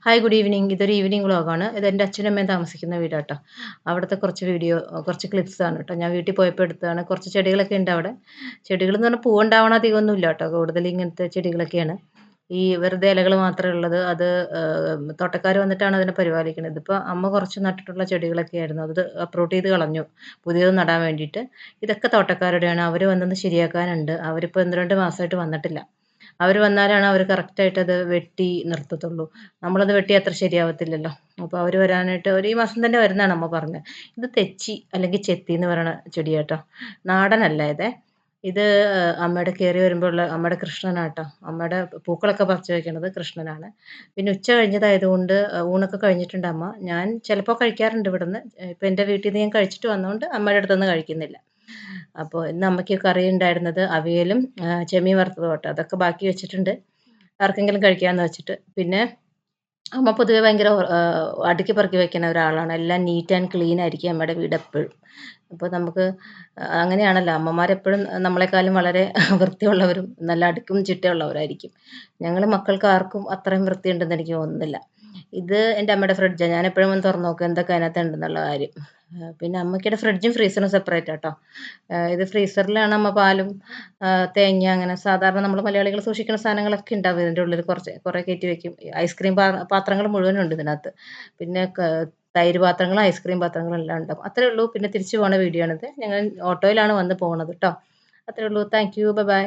Hi good evening. ഇതൊരു evening വ്ളോഗാണ്. ഇത് എൻ്റെ അച്ഛനും അമ്മയും താമസിക്കുന്ന വീടാട്ടോ. അവിടുത്തെ കുറച്ച് കുറച്ച് ക്ലിപ്സാണ് കേട്ടോ. ഞാൻ വീട്ടിൽ പോയപ്പോൾ എടുത്തതാണ്. കുറച്ച് ചെടികളൊക്കെ ഉണ്ട് അവിടെ. ചെടികളെന്ന് പറഞ്ഞാൽ പൂവുണ്ടാവണ അധികമൊന്നുമില്ല കേട്ടോ. കൂടുതൽ ഇങ്ങനത്തെ ചെടികളൊക്കെയാണ്. ഈ വെറുതെ ഇലകൾ മാത്രമേ ഉള്ളത്. അത് തോട്ടക്കാർ വന്നിട്ടാണ് അതിനെ പരിപാലിക്കുന്നത്. ഇതിപ്പോൾ അമ്മ കുറച്ച് നട്ടിട്ടുള്ള ചെടികളൊക്കെ ആയിരുന്നു. അത് അപ്രൂട്ട് ചെയ്ത് കളഞ്ഞു പുതിയത് നടാൻ വേണ്ടിയിട്ട്. ഇതൊക്കെ തോട്ടക്കാരുടെയാണ്. അവർ വന്നത് ശരിയാക്കാനുണ്ട്. അവരിപ്പോൾ 1-2 മാസമായിട്ട് വന്നിട്ടില്ല. അവർ വന്നാലാണ് അവർ കറക്റ്റായിട്ട് അത് വെട്ടി നിർത്തത്തുള്ളൂ. നമ്മളത് വെട്ടിയാൽ അത്ര ശരിയാവത്തില്ലല്ലോ. അപ്പോൾ അവർ വരാനായിട്ട് ഈ മാസം തന്നെ വരുമെന്നാണ് അമ്മ പറഞ്ഞത്. ഇത് തെച്ചി അല്ലെങ്കിൽ ചെത്തി എന്ന് പറയണ ചെടിയാട്ടോ. നാടനല്ല ഇതേ. ഇത് അമ്മയുടെ കയറി വരുമ്പോൾ ഉള്ള അമ്മയുടെ കൃഷ്ണനാട്ടോ. അമ്മയുടെ പൂക്കളൊക്കെ പറിച്ച് വയ്ക്കണത് കൃഷ്ണനാണ്. പിന്നെ ഉച്ച കഴിഞ്ഞതായതുകൊണ്ട് ഊണൊക്കെ കഴിഞ്ഞിട്ടുണ്ട് അമ്മ. ഞാൻ ചിലപ്പോൾ കഴിക്കാറുണ്ട് ഇവിടുന്ന്. ഇപ്പം എൻ്റെ വീട്ടിൽ നിന്ന് ഞാൻ കഴിച്ചിട്ട് വന്നതുകൊണ്ട് അമ്മയുടെ അടുത്തുനിന്ന് കഴിക്കുന്നില്ല. അപ്പോൾ ഇന്ന് അമ്മയ്ക്ക് കറി ഉണ്ടായിരുന്നത് അവിയലും ചെമ്മീൻ വറുത്തതും കേട്ടോ. അതൊക്കെ ബാക്കി വെച്ചിട്ടുണ്ട്. ആർക്കെങ്കിലും കഴിക്കാമെന്ന് വെച്ചിട്ട്. പിന്നെ അമ്മ പൊതുവെ ഭയങ്കര അടുക്കി പെറുക്കി വെക്കുന്ന ഒരാളാണ്. എല്ലാം നീറ്റ് ആൻഡ് ക്ലീൻ ആയിരിക്കും അമ്മയുടെ വീട് എപ്പോഴും. അപ്പോൾ നമുക്ക് അങ്ങനെയാണല്ലോ അമ്മമാരെപ്പോഴും നമ്മളെക്കാളും വളരെ വൃത്തിയുള്ളവരും നല്ല അടുക്കും ചിട്ടയുള്ളവരായിരിക്കും. ഞങ്ങൾ മക്കൾക്ക് ആർക്കും അത്രയും വൃത്തിയുണ്ടെന്ന് എനിക്ക് തോന്നുന്നില്ല. ഇത് എൻ്റെ അമ്മയുടെ ഫ്രിഡ്ജാണ്. ഞാൻ എപ്പോഴും ഒന്ന് തുറന്ന് നോക്കും എന്തൊക്കെ അതിനകത്ത് ഉണ്ടെന്നുള്ള കാര്യം. പിന്നെ അമ്മയ്ക്കിടെ ഫ്രിഡ്ജും ഫ്രീസറും സെപ്പറേറ്റ് ആട്ടോ. ഇത് ഫ്രീസറിലാണ് അമ്മ പാലും തേങ്ങ അങ്ങനെ സാധാരണ നമ്മൾ മലയാളികൾ സൂക്ഷിക്കുന്ന സാധനങ്ങളൊക്കെ ഉണ്ടാവും ഇതിൻ്റെ ഉള്ളിൽ. കുറേ കയറ്റി വെക്കും. ഐസ്ക്രീം പാത്രങ്ങൾ മുഴുവനും ഉണ്ട് ഇതിനകത്ത്. പിന്നെ തൈര് പാത്രങ്ങളും ഐസ്ക്രീം പാത്രങ്ങളും എല്ലാം ഉണ്ടാവും. അത്രേ ഉള്ളൂ. പിന്നെ തിരിച്ചു പോകുന്ന വീഡിയോ ആണിത്. ഞങ്ങൾ ഓട്ടോയിലാണ് വന്ന് പോകുന്നത് കേട്ടോ. അത്രേ ഉള്ളൂ. Thank you. Bye bye.